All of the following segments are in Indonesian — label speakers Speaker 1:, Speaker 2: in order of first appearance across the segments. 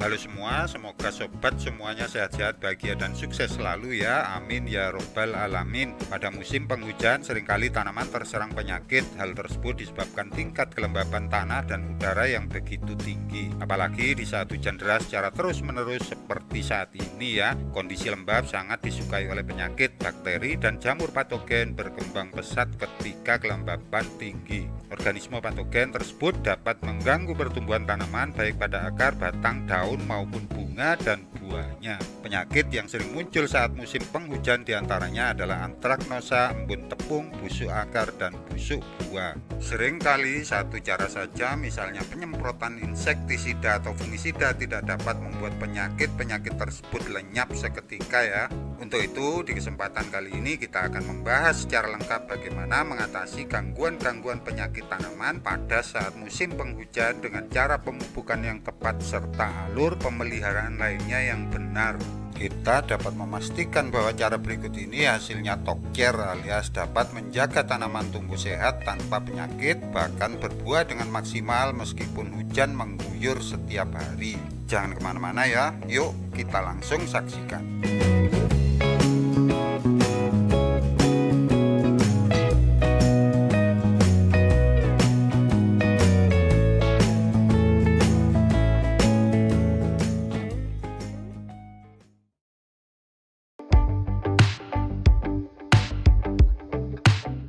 Speaker 1: Halo semua, semoga sobat semuanya sehat-sehat, bahagia dan sukses selalu ya. Amin ya robbal alamin. Pada musim penghujan seringkali tanaman terserang penyakit. Hal tersebut disebabkan tingkat kelembaban tanah dan udara yang begitu tinggi. Apalagi di saat hujan deras secara terus-menerus seperti saat ini ya. Kondisi lembab sangat disukai oleh penyakit, bakteri dan jamur patogen berkembang pesat ketika kelembaban tinggi. Organisme patogen tersebut dapat mengganggu pertumbuhan tanaman baik pada akar, batang, daun maupun bunga dan buahnya. Penyakit yang sering muncul saat musim penghujan diantaranya adalah antraknosa, embun tepung, busuk akar, dan busuk buah. Seringkali satu cara saja, misalnya penyemprotan insektisida atau fungisida, tidak dapat membuat penyakit-penyakit tersebut lenyap seketika ya. Untuk itu, di kesempatan kali ini kita akan membahas secara lengkap bagaimana mengatasi gangguan-gangguan penyakit tanaman pada saat musim penghujan dengan cara pemupukan yang tepat serta alur pemeliharaan lainnya yang benar. Kita dapat memastikan bahwa cara berikut ini hasilnya top tier alias dapat menjaga tanaman tumbuh sehat tanpa penyakit, bahkan berbuah dengan maksimal meskipun hujan mengguyur setiap hari. Jangan kemana-mana ya, yuk kita langsung saksikan.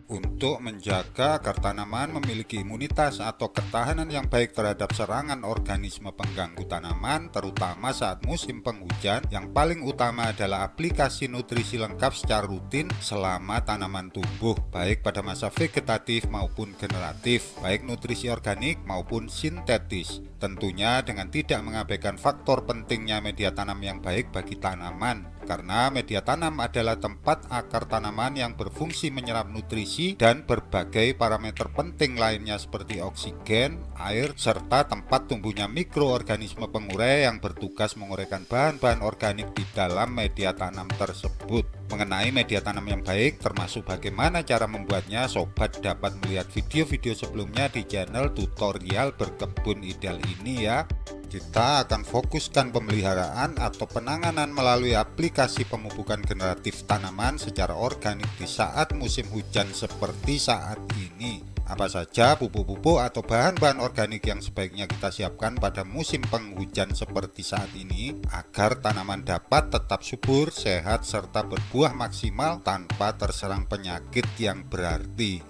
Speaker 1: Untuk menjaga agar tanaman memiliki imunitas atau ketahanan yang baik terhadap serangan organisme pengganggu tanaman, terutama saat musim penghujan, yang paling utama adalah aplikasi nutrisi lengkap secara rutin selama tanaman tumbuh, baik pada masa vegetatif maupun generatif, baik nutrisi organik maupun sintetis. Tentunya dengan tidak mengabaikan faktor pentingnya media tanam yang baik bagi tanaman, karena media tanam adalah tempat akar tanaman yang berfungsi menyerap nutrisi dan berbagai parameter penting lainnya seperti oksigen, air, serta tempat tumbuhnya mikroorganisme pengurai yang bertugas menguraikan bahan-bahan organik di dalam media tanam tersebut. Mengenai media tanam yang baik, termasuk bagaimana cara membuatnya, sobat dapat melihat video-video sebelumnya di channel tutorial berkebun ideal ini ya. Kita akan fokuskan pemeliharaan atau penanganan melalui aplikasi pemupukan generatif tanaman secara organik di saat musim hujan seperti saat ini. Apa saja pupuk-pupuk atau bahan-bahan organik yang sebaiknya kita siapkan pada musim penghujan seperti saat ini agar tanaman dapat tetap subur, sehat, serta berbuah maksimal tanpa terserang penyakit yang berarti.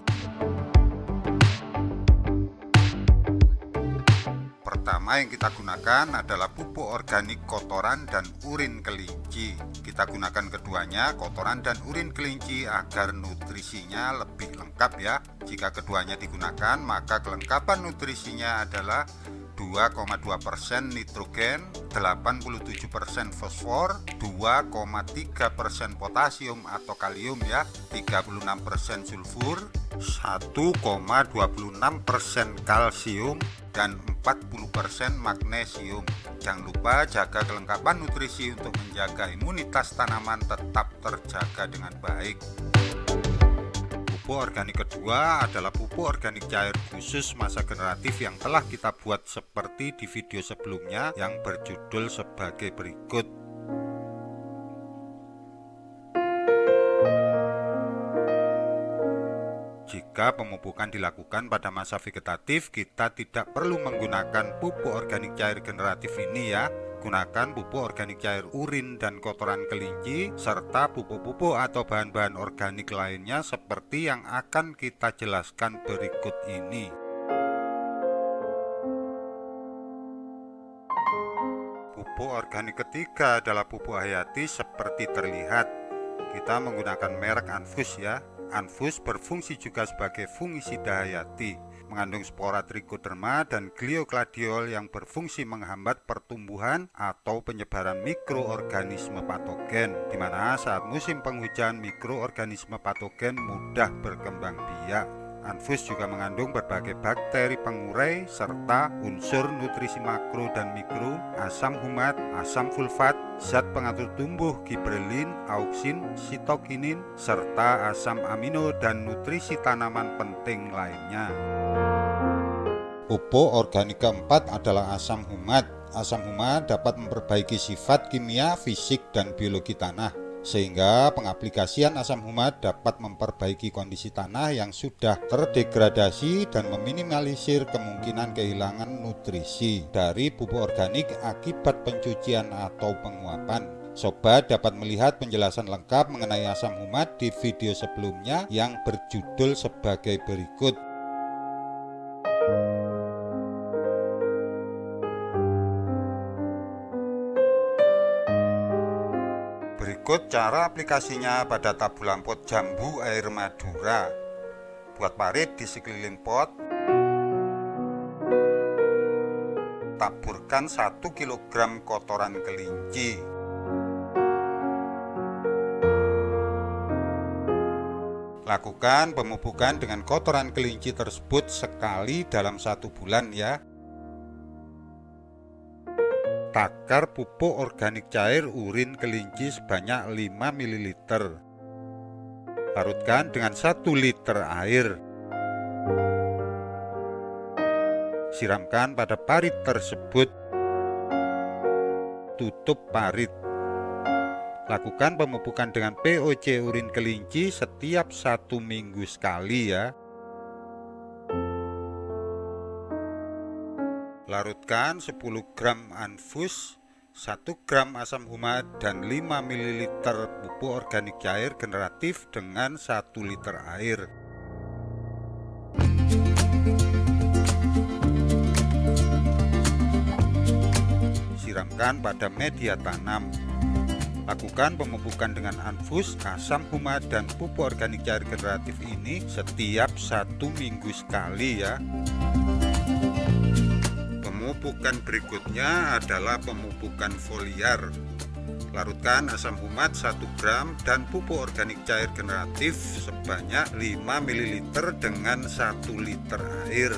Speaker 1: Pertama yang kita gunakan adalah pupuk organik kotoran dan urin kelinci. Kita gunakan keduanya, kotoran dan urin kelinci, agar nutrisinya lebih lengkap ya. Jika keduanya digunakan, maka kelengkapan nutrisinya adalah 2,2% nitrogen, 87% fosfor, 2,3% potasium atau kalium ya, 36% sulfur, 1,26% kalsium, dan 40% magnesium. Jangan lupa jaga kelengkapan nutrisi untuk menjaga imunitas tanaman tetap terjaga dengan baik. Pupuk organik kedua adalah pupuk organik cair khusus masa generatif yang telah kita buat seperti di video sebelumnya yang berjudul sebagai berikut. Jika pemupukan dilakukan pada masa vegetatif, kita tidak perlu menggunakan pupuk organik cair generatif ini ya. Gunakan pupuk organik cair urin dan kotoran kelinci, serta pupuk-pupuk atau bahan-bahan organik lainnya seperti yang akan kita jelaskan berikut ini. Pupuk organik ketiga adalah pupuk hayati seperti terlihat. Kita menggunakan merek Anfus ya. Anfus berfungsi juga sebagai fungisida hayati, mengandung spora trichoderma dan gliokladiol yang berfungsi menghambat pertumbuhan atau penyebaran mikroorganisme patogen, di mana saat musim penghujan mikroorganisme patogen mudah berkembang biak. Anfus juga mengandung berbagai bakteri pengurai serta unsur nutrisi makro dan mikro, asam humat, asam fulfat, zat pengatur tumbuh gibrelin, auksin, sitokinin, serta asam amino dan nutrisi tanaman penting lainnya. Pupuk organik keempat adalah asam humat. Asam humat dapat memperbaiki sifat kimia, fisik, dan biologi tanah, sehingga pengaplikasian asam humat dapat memperbaiki kondisi tanah yang sudah terdegradasi dan meminimalisir kemungkinan kehilangan nutrisi dari pupuk organik akibat pencucian atau penguapan. Sobat dapat melihat penjelasan lengkap mengenai asam humat di video sebelumnya yang berjudul sebagai berikut. Berikut cara aplikasinya pada tabulan pot jambu air Madura. Buat parit di sekeliling pot. Taburkan 1 kg kotoran kelinci. Lakukan pemupukan dengan kotoran kelinci tersebut sekali dalam 1 bulan ya. Takar pupuk organik cair urin kelinci sebanyak 5 ml. Larutkan dengan 1 liter air. Siramkan pada parit tersebut. Tutup parit. Lakukan pemupukan dengan POC urin kelinci setiap 1 minggu sekali ya. Larutkan 10 gram anfus, 1 gram asam humat, dan 5 ml pupuk organik cair generatif dengan 1 liter air. Siramkan pada media tanam. Lakukan pemupukan dengan anfus, asam humat, dan pupuk organik cair generatif ini setiap 1 minggu sekali ya. Pemupukan berikutnya adalah pemupukan foliar. Larutkan asam humat 1 gram dan pupuk organik cair generatif sebanyak 5 ml dengan 1 liter air.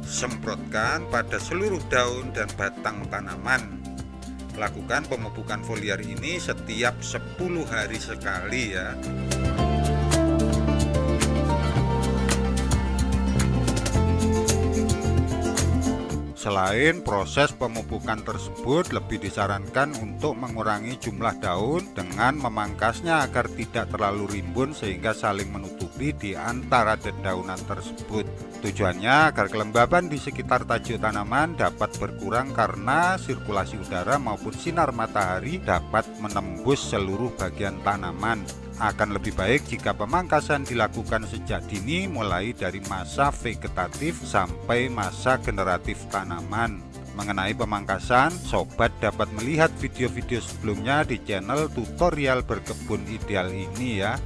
Speaker 1: Semprotkan pada seluruh daun dan batang tanaman. Lakukan pemupukan foliar ini setiap 10 hari sekali ya. Selain proses pemupukan tersebut, lebih disarankan untuk mengurangi jumlah daun dengan memangkasnya agar tidak terlalu rimbun sehingga saling menutupi di antara dedaunan tersebut. Tujuannya agar kelembaban di sekitar tajuk tanaman dapat berkurang karena sirkulasi udara maupun sinar matahari dapat menembus seluruh bagian tanaman. Akan lebih baik jika pemangkasan dilakukan sejak dini, mulai dari masa vegetatif sampai masa generatif tanaman. Mengenai pemangkasan, sobat dapat melihat video-video sebelumnya di channel tutorial berkebun ideal ini ya.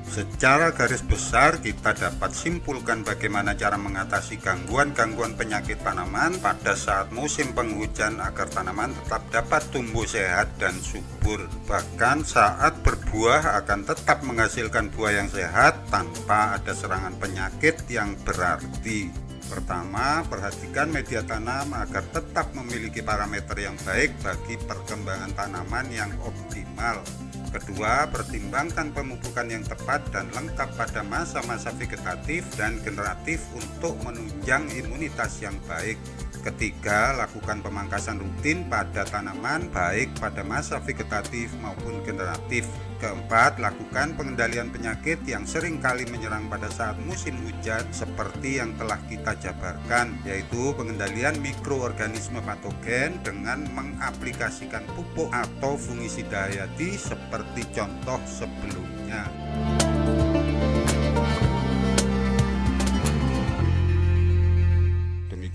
Speaker 1: Secara garis besar kita dapat simpulkan bagaimana cara mengatasi gangguan-gangguan penyakit tanaman pada saat musim penghujan agar tanaman tetap dapat tumbuh sehat dan subur. Bahkan saat berbuah akan tetap menghasilkan buah yang sehat tanpa ada serangan penyakit yang berarti. Pertama, perhatikan media tanam agar tetap memiliki parameter yang baik bagi perkembangan tanaman yang optimal. Kedua, pertimbangkan pemupukan yang tepat dan lengkap pada masa-masa vegetatif dan generatif untuk menunjang imunitas yang baik. Ketiga, lakukan pemangkasan rutin pada tanaman baik pada masa vegetatif maupun generatif. Keempat, lakukan pengendalian penyakit yang sering kali menyerang pada saat musim hujan seperti yang telah kita jabarkan, yaitu pengendalian mikroorganisme patogen dengan mengaplikasikan pupuk atau fungisida hayati seperti contoh sebelumnya.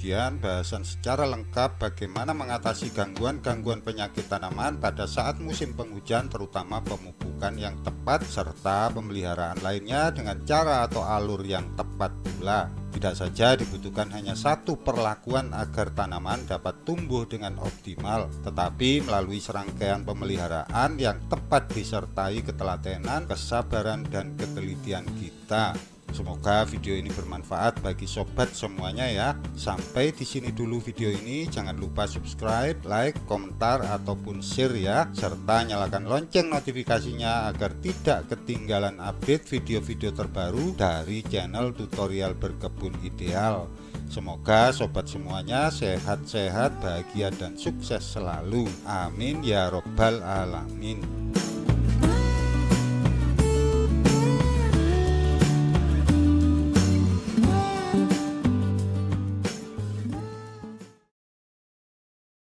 Speaker 1: Demikian bahasan secara lengkap bagaimana mengatasi gangguan-gangguan penyakit tanaman pada saat musim penghujan, terutama pemupukan yang tepat serta pemeliharaan lainnya dengan cara atau alur yang tepat pula. Tidak saja dibutuhkan hanya satu perlakuan agar tanaman dapat tumbuh dengan optimal, tetapi melalui serangkaian pemeliharaan yang tepat disertai ketelatenan, kesabaran, dan ketelitian kita. Semoga video ini bermanfaat bagi sobat semuanya ya. Sampai di sini dulu video ini. Jangan lupa subscribe, like, komentar ataupun share ya, serta nyalakan lonceng notifikasinya agar tidak ketinggalan update video-video terbaru dari channel tutorial berkebun ideal. Semoga sobat semuanya sehat-sehat, bahagia dan sukses selalu. Amin ya robbal alamin.